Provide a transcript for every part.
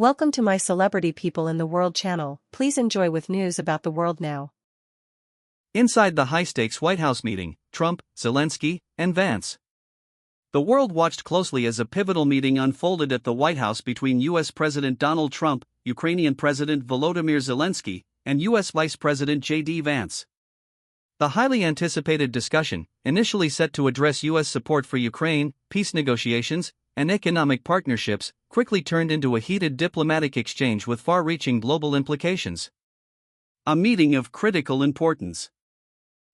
Welcome to my Celebrity People in the World channel. Please enjoy with news about the world now. Inside the high-stakes White House meeting, Trump, Zelensky, and Vance. The world watched closely as a pivotal meeting unfolded at the White House between U.S. President Donald Trump, Ukrainian President Volodymyr Zelensky, and U.S. Vice President JD Vance. The highly anticipated discussion, initially set to address U.S. support for Ukraine, peace negotiations, and economic partnerships, quickly turned into a heated diplomatic exchange with far-reaching global implications. A meeting of critical importance.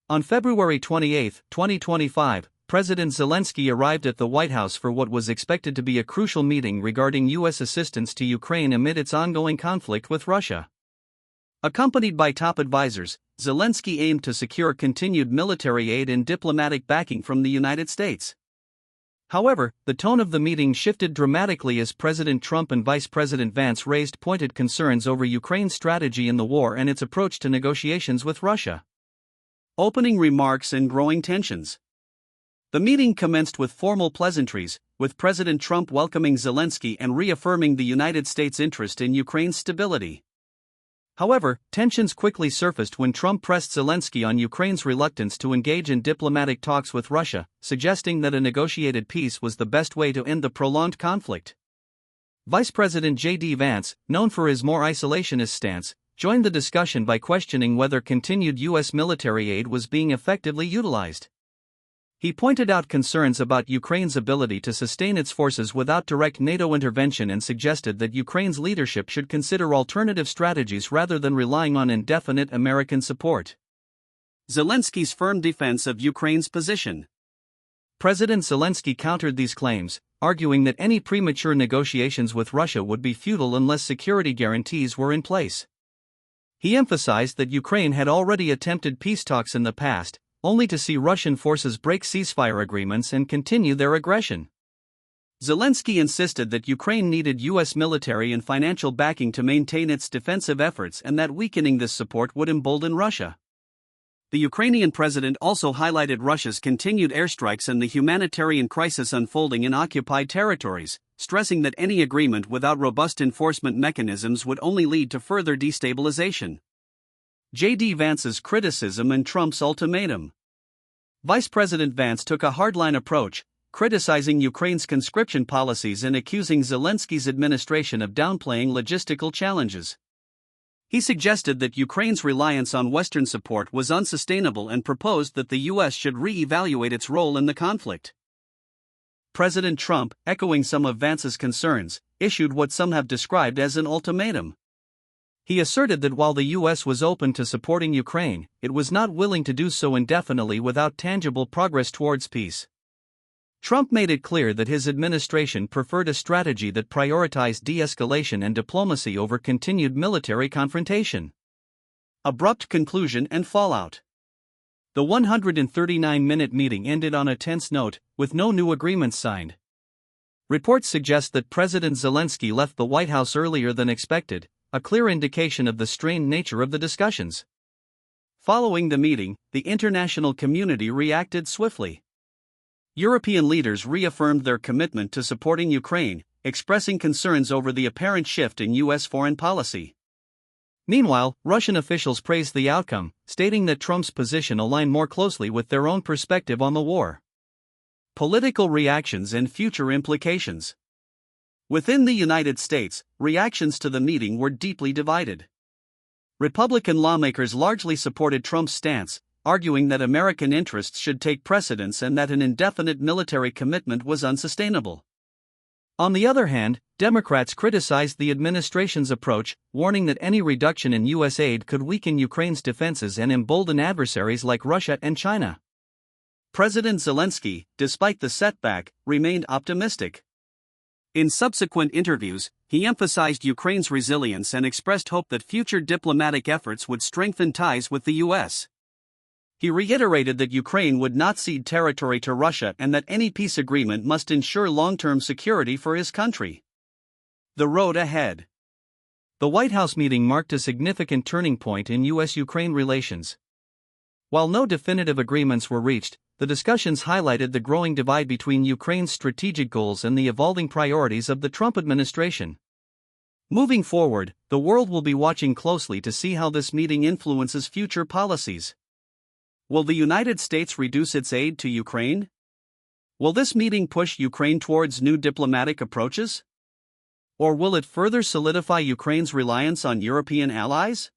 On February 28, 2025, President Zelensky arrived at the White House for what was expected to be a crucial meeting regarding U.S. assistance to Ukraine amid its ongoing conflict with Russia. Accompanied by top advisors, Zelensky aimed to secure continued military aid and diplomatic backing from the United States. However, the tone of the meeting shifted dramatically as President Trump and Vice President Vance raised pointed concerns over Ukraine's strategy in the war and its approach to negotiations with Russia. Opening remarks and growing tensions. The meeting commenced with formal pleasantries, with President Trump welcoming Zelensky and reaffirming the United States' interest in Ukraine's stability. However, tensions quickly surfaced when Trump pressed Zelensky on Ukraine's reluctance to engage in diplomatic talks with Russia, suggesting that a negotiated peace was the best way to end the prolonged conflict. Vice President JD Vance, known for his more isolationist stance, joined the discussion by questioning whether continued U.S. military aid was being effectively utilized. He pointed out concerns about Ukraine's ability to sustain its forces without direct NATO intervention and suggested that Ukraine's leadership should consider alternative strategies rather than relying on indefinite American support. Zelensky's firm defense of Ukraine's position. President Zelensky countered these claims, arguing that any premature negotiations with Russia would be futile unless security guarantees were in place. He emphasized that Ukraine had already attempted peace talks in the past, only to see Russian forces break ceasefire agreements and continue their aggression. Zelensky insisted that Ukraine needed U.S. military and financial backing to maintain its defensive efforts and that weakening this support would embolden Russia. The Ukrainian president also highlighted Russia's continued airstrikes and the humanitarian crisis unfolding in occupied territories, stressing that any agreement without robust enforcement mechanisms would only lead to further destabilization. JD Vance's criticism and Trump's ultimatum. Vice President Vance took a hardline approach, criticizing Ukraine's conscription policies and accusing Zelensky's administration of downplaying logistical challenges. He suggested that Ukraine's reliance on Western support was unsustainable and proposed that the U.S. should re-evaluate its role in the conflict. President Trump, echoing some of Vance's concerns, issued what some have described as an ultimatum. He asserted that while the U.S. was open to supporting Ukraine, it was not willing to do so indefinitely without tangible progress towards peace. Trump made it clear that his administration preferred a strategy that prioritized de-escalation and diplomacy over continued military confrontation. Abrupt conclusion and fallout. The 139-minute meeting ended on a tense note, with no new agreements signed. Reports suggest that President Zelensky left the White House earlier than expected, a clear indication of the strained nature of the discussions. Following the meeting, the international community reacted swiftly. European leaders reaffirmed their commitment to supporting Ukraine, expressing concerns over the apparent shift in U.S. foreign policy. Meanwhile, Russian officials praised the outcome, stating that Trump's position aligned more closely with their own perspective on the war. Political reactions and future implications. Within the United States, reactions to the meeting were deeply divided. Republican lawmakers largely supported Trump's stance, arguing that American interests should take precedence and that an indefinite military commitment was unsustainable. On the other hand, Democrats criticized the administration's approach, warning that any reduction in U.S. aid could weaken Ukraine's defenses and embolden adversaries like Russia and China. President Zelensky, despite the setback, remained optimistic. In subsequent interviews, he emphasized Ukraine's resilience and expressed hope that future diplomatic efforts would strengthen ties with the U.S. He reiterated that Ukraine would not cede territory to Russia and that any peace agreement must ensure long-term security for his country. The road ahead. The White House meeting marked a significant turning point in U.S.-Ukraine relations. While no definitive agreements were reached, the discussions highlighted the growing divide between Ukraine's strategic goals and the evolving priorities of the Trump administration. Moving forward, the world will be watching closely to see how this meeting influences future policies. Will the United States reduce its aid to Ukraine? Will this meeting push Ukraine towards new diplomatic approaches? Or will it further solidify Ukraine's reliance on European allies?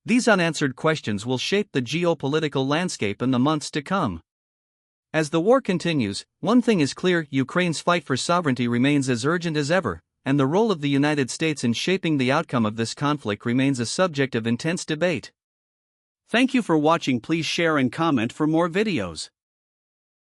These unanswered questions will shape the geopolitical landscape in the months to come. As the war continues, one thing is clear: Ukraine's fight for sovereignty remains as urgent as ever, and the role of the United States in shaping the outcome of this conflict remains a subject of intense debate. Thank you for watching. Please share and comment for more videos.